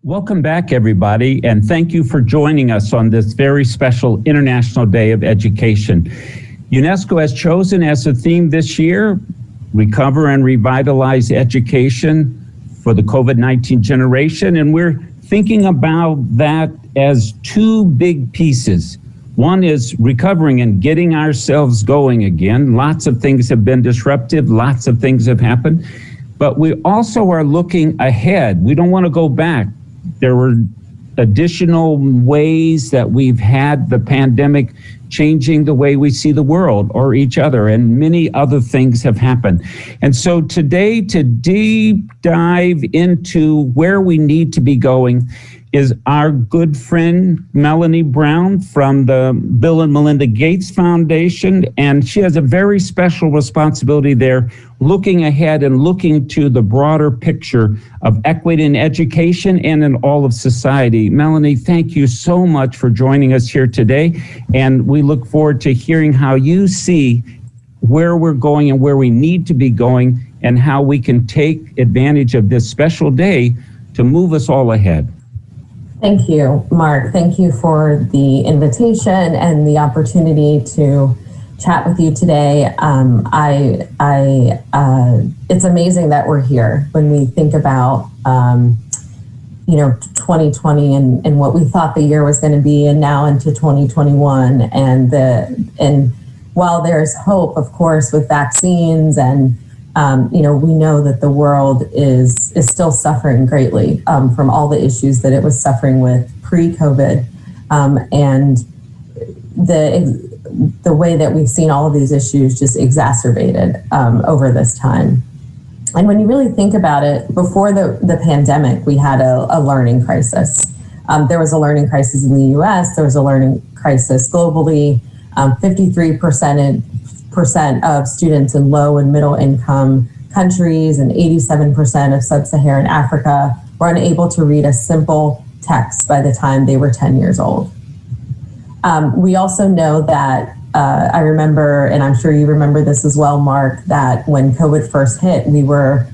Welcome back, everybody, and thank you for joining us on this very special International Day of Education. UNESCO has chosen as a theme this year, Recover and Revitalize Education for the COVID-19 generation, and we're thinking about that as two big pieces. One is recovering and getting ourselves going again. Lots of things have been disruptive, lots of things have happened, but we also are looking ahead. We don't want to go back. There were additional ways that we've had the pandemic changing the way we see the world or each other, and many other things have happened. And so today, to deep dive into where we need to be going is our good friend, Melanie Brown from the Bill and Melinda Gates Foundation. And she has a very special responsibility there, looking ahead and looking to the broader picture of equity in education and in all of society. Melanie, thank you so much for joining us here today. And we look forward to hearing how you see where we're going and where we need to be going, and how we can take advantage of this special day to move us all ahead. Thank you, Mark. Thank you for the invitation and the opportunity to chat with you today. It's amazing that we're here when we think about 2020 and what we thought the year was going to be, and now into 2021. And while there's hope, of course, with vaccines and we know that the world is still suffering greatly from all the issues that it was suffering with pre-COVID, and the way that we've seen all of these issues just exacerbated over this time. And when you really think about it, before the pandemic, we had a learning crisis. There was a learning crisis in the U.S. There was a learning crisis globally. 53% of students in low and middle income countries and 87% of sub-Saharan Africa were unable to read a simple text by the time they were 10 years old. We also know that, I remember, and I'm sure you remember this as well, Mark, that when COVID first hit, we were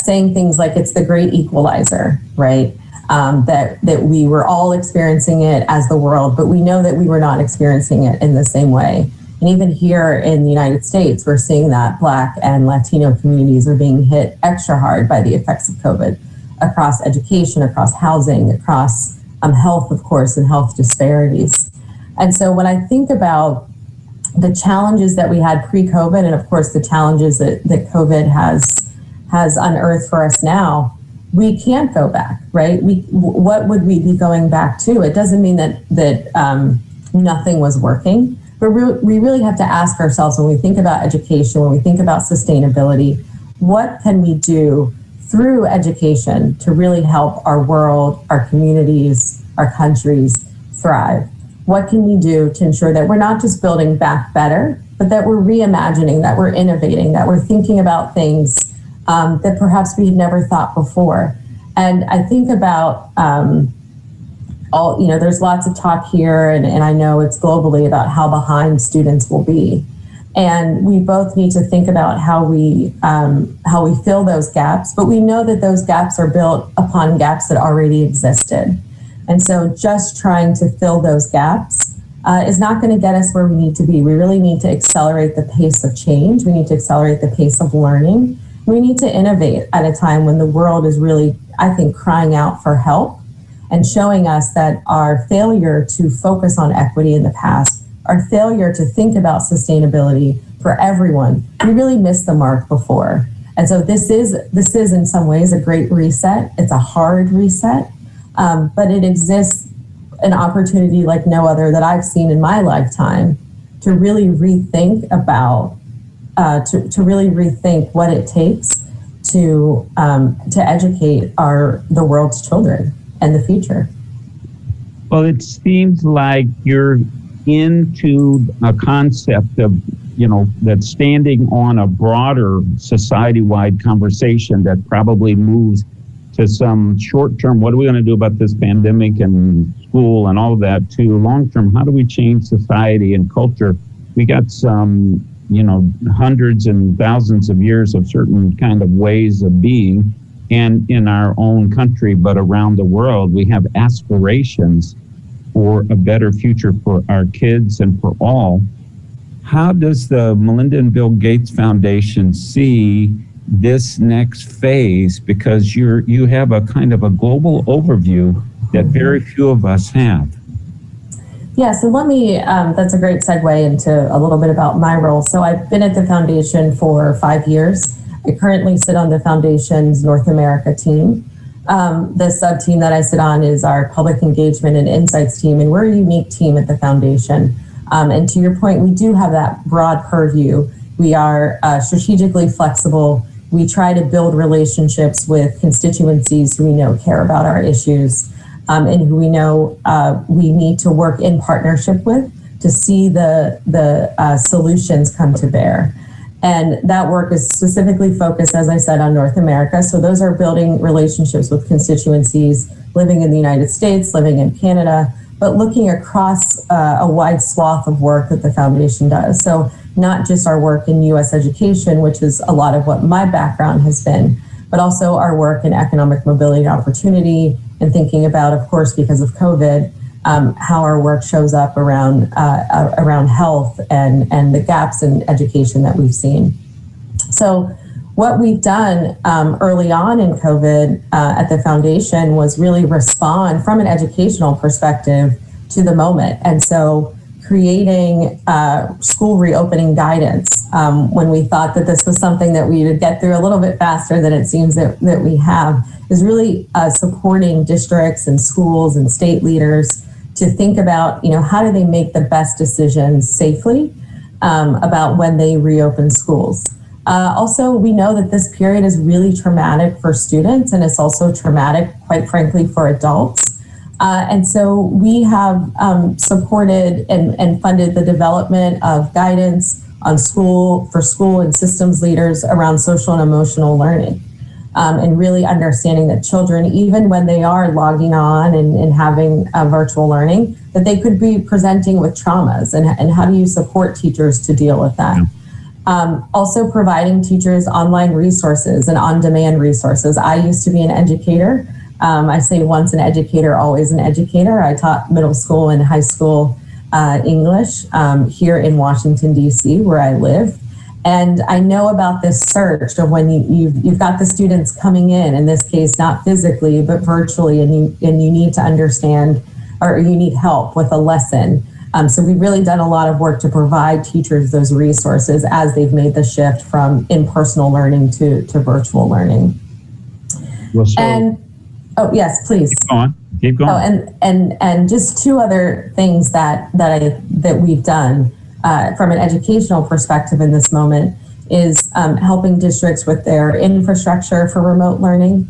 saying things like it's the great equalizer, right? That we were all experiencing it as the world, but we know that we were not experiencing it in the same way. And even here in the United States, we're seeing that Black and Latino communities are being hit extra hard by the effects of COVID across education, across housing, across health, of course, and health disparities. And so when I think about the challenges that we had pre-COVID, and of course the challenges that COVID has unearthed for us now, we can't go back, right? What would we be going back to? It doesn't mean that nothing was working. But we really have to ask ourselves, when we think about education, when we think about sustainability, what can we do through education to really help our world, our communities, our countries thrive? What can we do to ensure that we're not just building back better, but that we're reimagining, that we're innovating, that we're thinking about things that perhaps we had never thought before? And I think about there's lots of talk here, and I know it's globally, about how behind students will be. And we both need to think about how we fill those gaps, but we know that those gaps are built upon gaps that already existed. And so just trying to fill those gaps is not going to get us where we need to be. We really need to accelerate the pace of change. We need to accelerate the pace of learning. We need to innovate at a time when the world is really, I think, crying out for help, and showing us that our failure to focus on equity in the past, our failure to think about sustainability for everyone, we really missed the mark before. And so this is in some ways a great reset. It's a hard reset, but it exists an opportunity like no other that I've seen in my lifetime to really rethink about, to really rethink what it takes to educate the world's children and the future. Well, it seems like you're into a concept of, that's standing on a broader society-wide conversation that probably moves to some short-term, what are we going to do about this pandemic and school and all of that, to long-term, how do we change society and culture? We got some, hundreds and thousands of years of certain kind of ways of being. and in our own country, but around the world, we have aspirations for a better future for our kids and for all. How does the Melinda and Bill Gates Foundation see this next phase? Because you have a kind of a global overview that very few of us have. Yeah, so let me, that's a great segue into a little bit about my role. So I've been at the foundation for 5 years. I currently sit on the foundation's North America team. The sub-team that I sit on is our public engagement and insights team, and we're a unique team at the foundation. And to your point, we do have that broad purview. We are strategically flexible. We try to build relationships with constituencies who we know care about our issues, and who we know we need to work in partnership with to see the solutions come to bear. And that work is specifically focused, as I said, on North America. So those are building relationships with constituencies living in the United States, living in Canada, but looking across a wide swath of work that the foundation does. So not just our work in U.S. education, which is a lot of what my background has been, but also our work in economic mobility and opportunity, and thinking about, of course, because of COVID, how our work shows up around health and the gaps in education that we've seen. So what we've done early on in COVID at the foundation was really respond from an educational perspective to the moment. And so creating school reopening guidance when we thought that this was something that we would get through a little bit faster than it seems that we have, is really supporting districts and schools and state leaders to think about, how do they make the best decisions safely about when they reopen schools. Also, we know that this period is really traumatic for students, and it's also traumatic, quite frankly, for adults. And so we have supported and funded the development of guidance on school and systems leaders around social and emotional learning. And really understanding that children, even when they are logging on and having virtual learning, that they could be presenting with traumas, and how do you support teachers to deal with that? Also providing teachers online resources and on-demand resources. I used to be an educator. I say once an educator, always an educator. I taught middle school and high school English here in Washington, D.C., where I live. And I know about this surge of when you've got the students coming in this case, not physically, but virtually, and you need to understand, or you need help with a lesson. So we've really done a lot of work to provide teachers those resources as they've made the shift from in-personal learning to virtual learning. Well, so, oh yes, please. Keep going. Oh, and just two other things that we've done from an educational perspective in this moment is helping districts with their infrastructure for remote learning,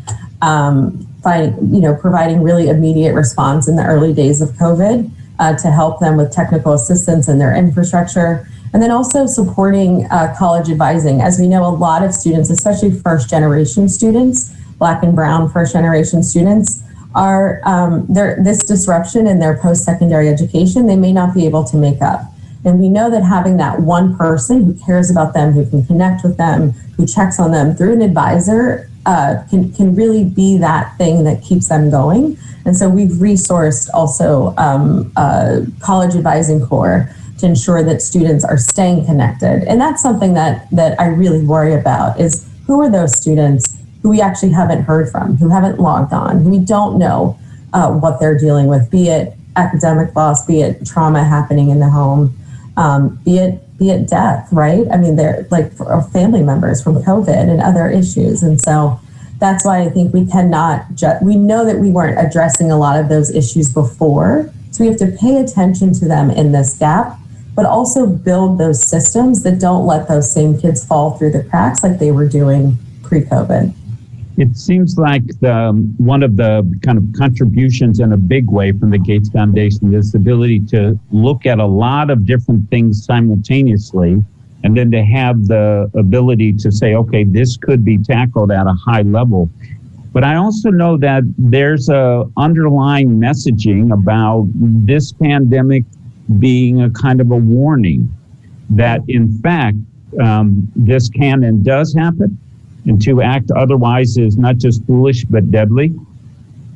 providing really immediate response in the early days of COVID to help them with technical assistance in their infrastructure, and then also supporting college advising. As we know, a lot of students, especially first generation students, Black and Brown first generation students, are this disruption in their post-secondary education, they may not be able to make up. And we know that having that one person who cares about them, who can connect with them, who checks on them through an advisor can really be that thing that keeps them going. And so we've resourced also College Advising Corps to ensure that students are staying connected. And that's something that I really worry about, is who are those students who we actually haven't heard from, who haven't logged on, who we don't know what they're dealing with, be it academic loss, be it trauma happening in the home, be it death, right? I mean, they're like family members from COVID and other issues. And so that's why I think we cannot we know that we weren't addressing a lot of those issues before. So we have to pay attention to them in this gap, but also build those systems that don't let those same kids fall through the cracks like they were doing pre-COVID. It seems like one of the kind of contributions in a big way from the Gates Foundation is the ability to look at a lot of different things simultaneously, and then to have the ability to say, okay, this could be tackled at a high level. But I also know that there's a underlying messaging about this pandemic being a kind of a warning that, in fact, this can and does happen, And to act otherwise is not just foolish, but deadly.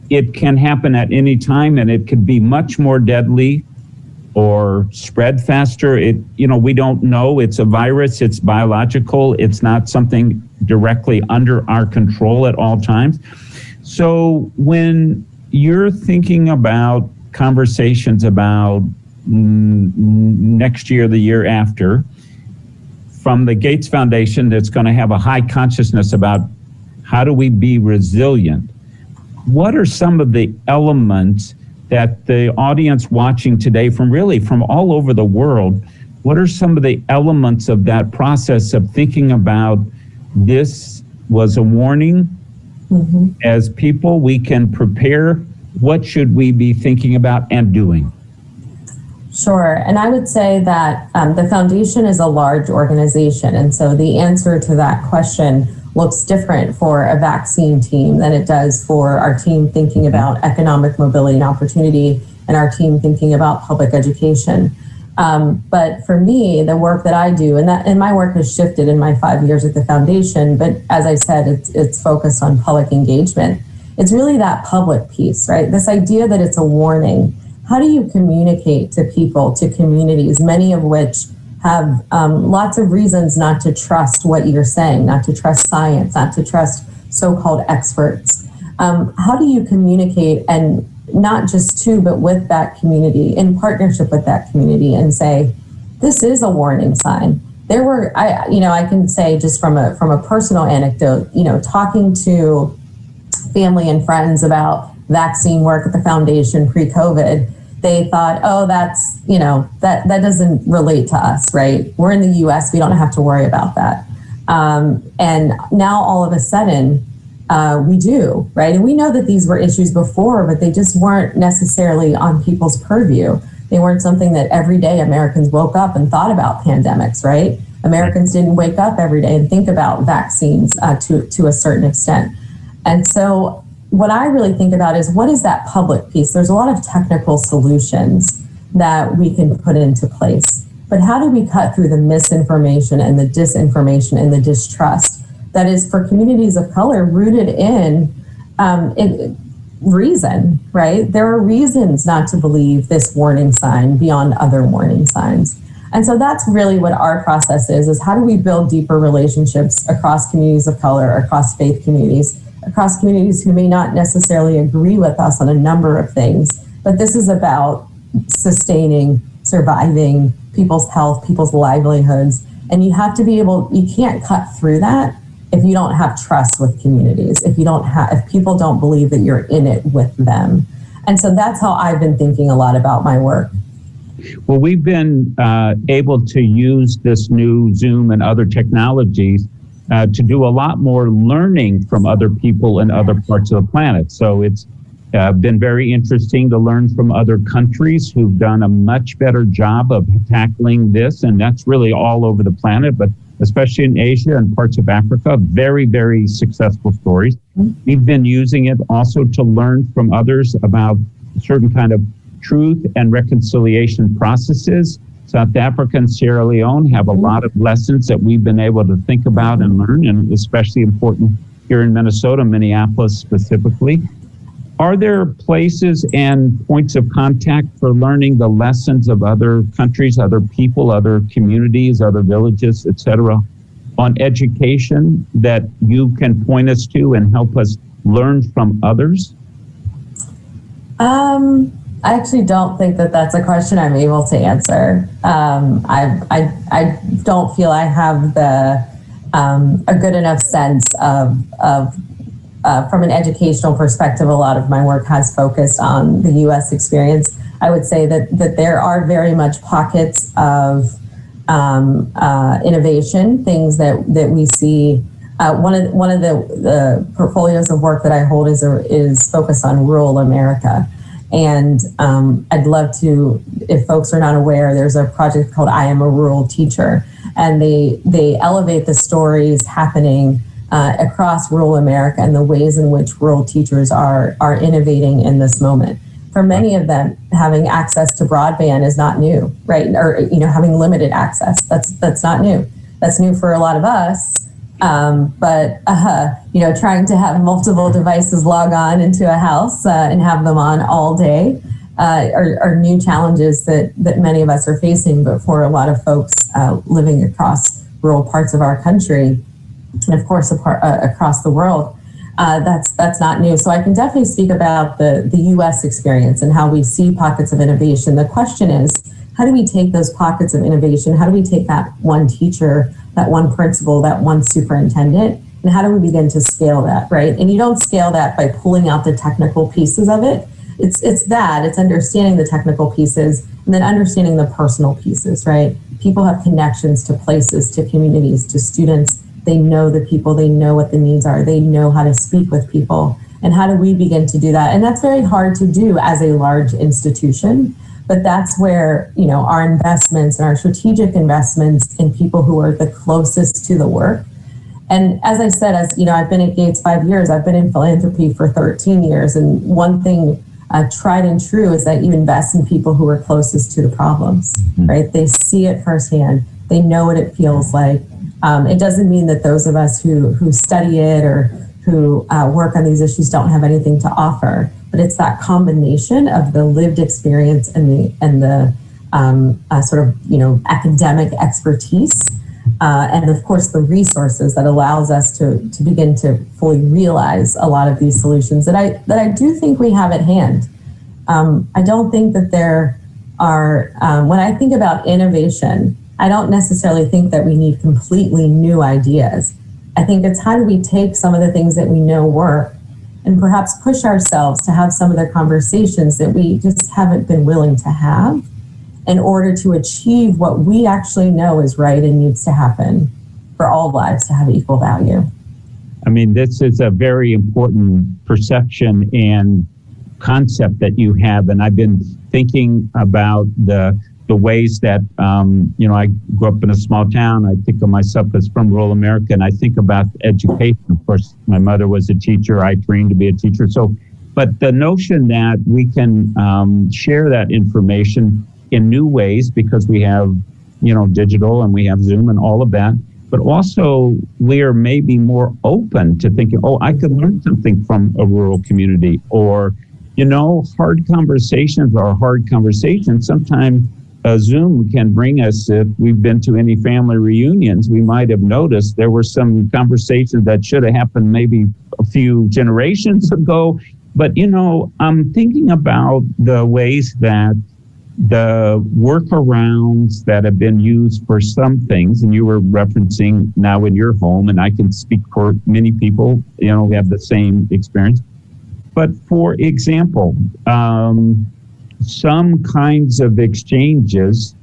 It can happen at any time, and it could be much more deadly or spread faster. We don't know. It's a virus. It's biological. It's not something directly under our control at all times. So when you're thinking about conversations about next year, the year after, from the Gates Foundation, that's going to have a high consciousness about how do we be resilient, what are some of the elements that the audience watching today from all over the world, what are some of the elements of that process of thinking about this was a warning? Mm-hmm. As people, we can prepare. What should we be thinking about and doing? Sure. And I would say that the foundation is a large organization. And so the answer to that question looks different for a vaccine team than it does for our team thinking about economic mobility and opportunity and our team thinking about public education. But for me, the work that I do, and my work has shifted in my 5 years at the foundation, but as I said, it's focused on public engagement. It's really that public piece, right? This idea that it's a warning. How do you communicate to people, to communities, many of which have lots of reasons not to trust what you're saying, not to trust science, not to trust so-called experts? How do you communicate, and not just to, but with that community, in partnership with that community, and say, this is a warning sign? I can say just from a personal anecdote, talking to family and friends about vaccine work at the foundation pre-COVID, they thought, oh, that's, that doesn't relate to us, right? We're in the US, we don't have to worry about that. And now all of a sudden, we do, right? And we know that these were issues before, but they just weren't necessarily on people's purview. They weren't something that every day Americans woke up and thought about pandemics, right? Americans didn't wake up every day and think about vaccines to a certain extent. And so what I really think about is, what is that public piece? There's a lot of technical solutions that we can put into place, but how do we cut through the misinformation and the disinformation and the distrust that is for communities of color rooted in reason, right? There are reasons not to believe this warning sign beyond other warning signs. And so that's really what our process is how do we build deeper relationships across communities of color, across faith communities, across communities who may not necessarily agree with us on a number of things, but this is about sustaining, surviving people's health, people's livelihoods. And you have to be you can't cut through that if you don't have trust with communities, if people don't believe that you're in it with them. And so that's how I've been thinking a lot about my work. Well, we've been able to use this new Zoom and other technologies to do a lot more learning from other people in other parts of the planet. So it's been very interesting to learn from other countries who've done a much better job of tackling this. And that's really all over the planet, but especially in Asia and parts of Africa, very, very successful stories. We've been using it also to learn from others about certain kind of truth and reconciliation processes. South Africa and Sierra Leone have a lot of lessons that we've been able to think about and learn, and especially important here in Minnesota, Minneapolis specifically. Are there places and points of contact for learning the lessons of other countries, other people, other communities, other villages, etc., on education that you can point us to and help us learn from others? I actually don't think that that's a question I'm able to answer. I don't feel I have a good enough sense of from an educational perspective. A lot of my work has focused on the U.S. experience. I would say that there are very much pockets of innovation, things that we see. One of the portfolios of work that I hold is focused on rural America. And I'd love to, if folks are not aware, there's a project called I Am a Rural Teacher, and they elevate the stories happening across rural America and the ways in which rural teachers are innovating in this moment. For many of them, having access to broadband is not new, right? Or having limited access, that's not new. That's new for a lot of us. Trying to have multiple devices log on into a house and have them on all day are new challenges that many of us are facing, but for a lot of folks living across rural parts of our country, and of course across the world, that's not new. So I can definitely speak about the U.S. experience and how we see pockets of innovation. The question is, how do we take those pockets of innovation? How do we take that one teacher, that one principal, that one superintendent, and how do we begin to scale that, right? And you don't scale that by pulling out the technical pieces of it. It's understanding the technical pieces and then understanding the personal pieces, right? People have connections to places, to communities, to students. They know the people, they know what the needs are, they know how to speak with people. And how do we begin to do that? And that's very hard to do as a large institution, but that's where, our investments and our strategic investments in people who are the closest to the work. And as I said, I've been at Gates 5 years, I've been in philanthropy for 13 years. And one thing tried and true is that you invest in people who are closest to the problems, right? They see it firsthand. They know what it feels like. It doesn't mean that those of us who study it or who work on these issues don't have anything to offer, but it's that combination of the lived experience and the academic expertise, and of course the resources that allows us to begin to fully realize a lot of these solutions that I do think we have at hand. I don't think that there are, when I think about innovation, I don't necessarily think that we need completely new ideas. I think it's how do we take some of the things that we know work and perhaps push ourselves to have some of the conversations that we just haven't been willing to have in order to achieve what we actually know is right and needs to happen for all lives to have equal value. I mean, this is a very important perception and concept that you have. And I've been thinking about the ways that, I grew up in a small town. I think of myself as from rural America, and I think about education. Of course, my mother was a teacher. I trained to be a teacher. But the notion that we can share that information in new ways because we have, digital and we have Zoom and all of that, but also we are maybe more open to thinking, I could learn something from a rural community, or, hard conversations are hard conversations. Sometimes Zoom can bring us, if we've been to any family reunions, we might have noticed there were some conversations that should have happened maybe a few generations ago. But, I'm thinking about the ways that the workarounds that have been used for some things, and you were referencing now in your home, and I can speak for many people, who have the same experience. But for example, some kinds of exchanges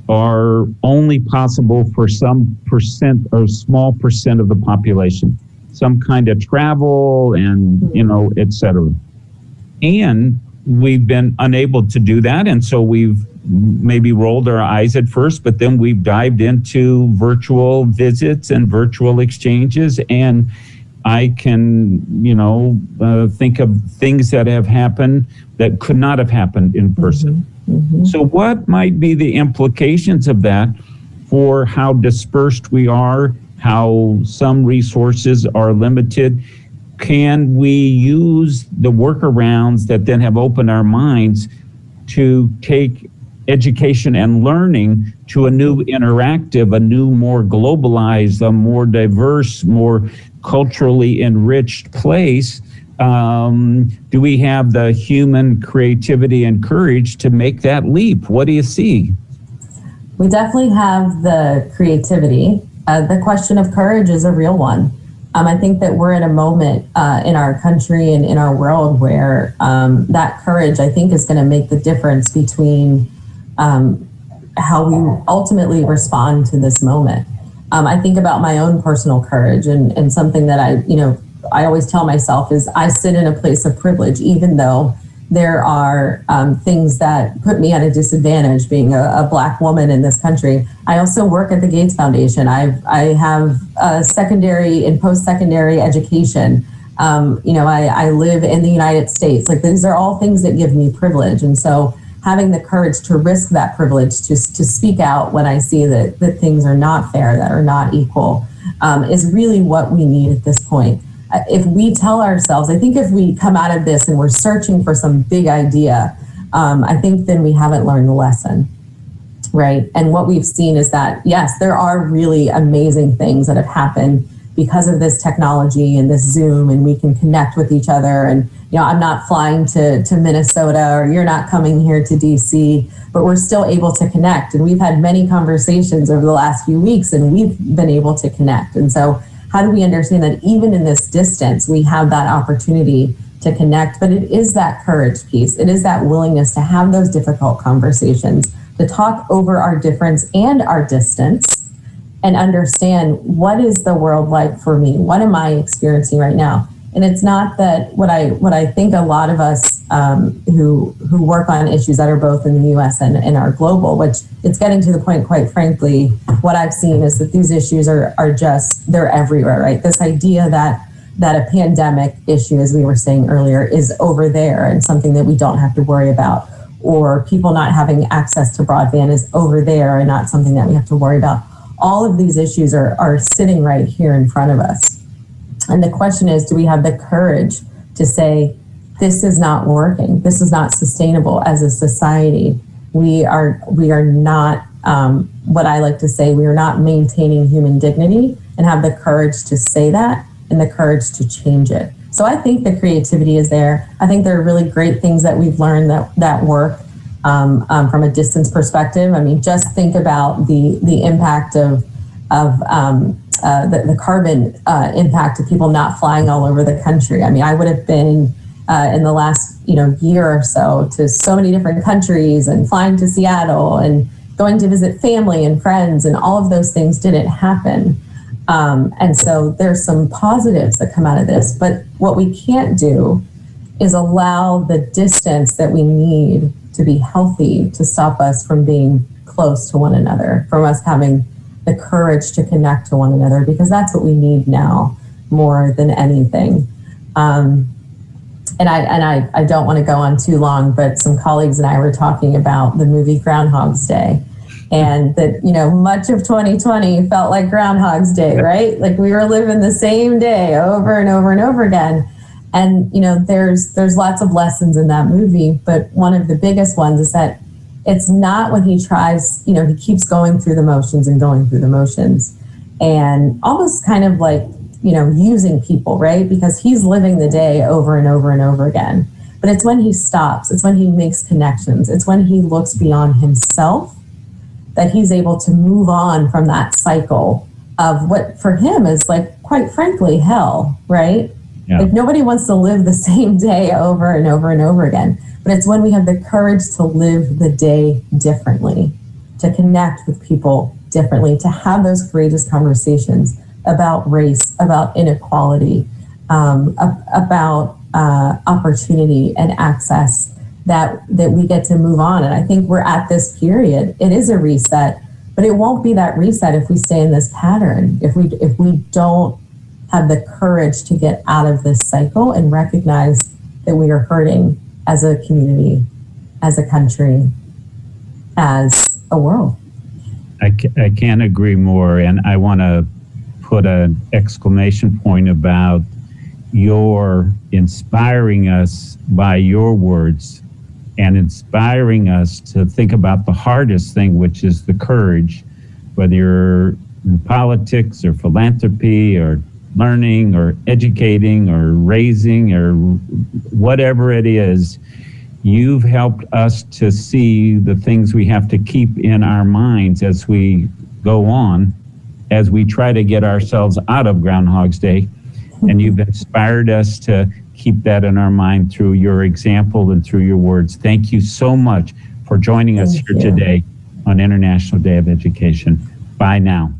are only possible for some percent or small percent of the population, some kind of travel and, et cetera. And we've been unable to do that. And so we've maybe rolled our eyes at first, but then we've dived into virtual visits and virtual exchanges. And I can, think of things that have happened that could not have happened in person. Mm-hmm. So what might be the implications of that for how dispersed we are, how some resources are limited? Can we use the workarounds that then have opened our minds to take education and learning to a new interactive, a new, more globalized, a more diverse, more culturally enriched place? Do we have the human creativity and courage to make that leap? What do you see? We definitely have the creativity. The question of courage is a real one. I think that we're in a moment in our country and in our world where that courage, I think, is going to make the difference between how we ultimately respond to this moment. I think about my own personal courage and something that I always tell myself is I sit in a place of privilege, even though there are things that put me at a disadvantage being a Black woman in this country. I also work at the Gates Foundation. I have secondary and post-secondary education. I live in the United States. Like, these are all things that give me privilege. And so having the courage to risk that privilege, to speak out when I see that things are not fair, that are not equal, is really what we need at this point. If we tell ourselves, I think if we come out of this and we're searching for some big idea, I think then we haven't learned the lesson, right? And what we've seen is that, yes, there are really amazing things that have happened because of this technology and this Zoom, and we can connect with each other. And, I'm not flying to Minnesota, or you're not coming here to DC, but we're still able to connect. And we've had many conversations over the last few weeks, and we've been able to connect. And so how do we understand that even in this distance, we have that opportunity to connect? But it is that courage piece. It is that willingness to have those difficult conversations, to talk over our difference and our distance, and understand, what is the world like for me? What am I experiencing right now? And it's not that what I think a lot of us who work on issues that are both in the US and are global, which it's getting to the point, quite frankly, what I've seen is that these issues are just, they're everywhere, right? This idea that a pandemic issue, as we were saying earlier, is over there and something that we don't have to worry about, or people not having access to broadband is over there and not something that we have to worry about. All of these issues are sitting right here in front of us. And the question is, do we have the courage to say, this is not working, this is not sustainable as a society? We are not, what I like to say, we are not maintaining human dignity, and have the courage to say that and the courage to change it. So I think the creativity is there. I think there are really great things that we've learned that work from a distance perspective. I mean, just think about the impact of the carbon impact of people not flying all over the country. I mean, I would have been in the last year or so many different countries, and flying to Seattle and going to visit family and friends, and all of those things didn't happen. And so there's some positives that come out of this, but what we can't do is allow the distance that we need to be healthy to stop us from being close to one another, from us having the courage to connect to one another, because that's what we need now more than anything. And I don't want to go on too long, but some colleagues and I were talking about the movie Groundhog's Day, and that, much of 2020 felt like Groundhog's Day, right? Like we were living the same day over and over and over again. And, there's lots of lessons in that movie, but one of the biggest ones is that it's not when he tries, he keeps going through the motions and going through the motions, and almost kind of like, using people, right? Because he's living the day over and over and over again. But it's when he stops, it's when he makes connections, it's when he looks beyond himself that he's able to move on from that cycle of what for him is, like, quite frankly, hell, right? Yeah. Like nobody wants to live the same day over and over and over again. But it's when we have the courage to live the day differently, to connect with people differently, to have those courageous conversations about race, about inequality, about opportunity and access, that we get to move on. And I think we're at this period. It is a reset, but it won't be that reset if we stay in this pattern, if we don't have the courage to get out of this cycle and recognize that we are hurting as a community, as a country, as a world. I can't agree more. And I want to put an exclamation point about your inspiring us by your words, and inspiring us to think about the hardest thing, which is the courage, whether you're in politics or philanthropy or learning or educating or raising or whatever it is. You've helped us to see the things we have to keep in our minds as we go on, as we try to get ourselves out of Groundhog's Day. And you've inspired us to keep that in our mind through your example and through your words. Thank you so much for joining us here today on International Day of Education. Bye now.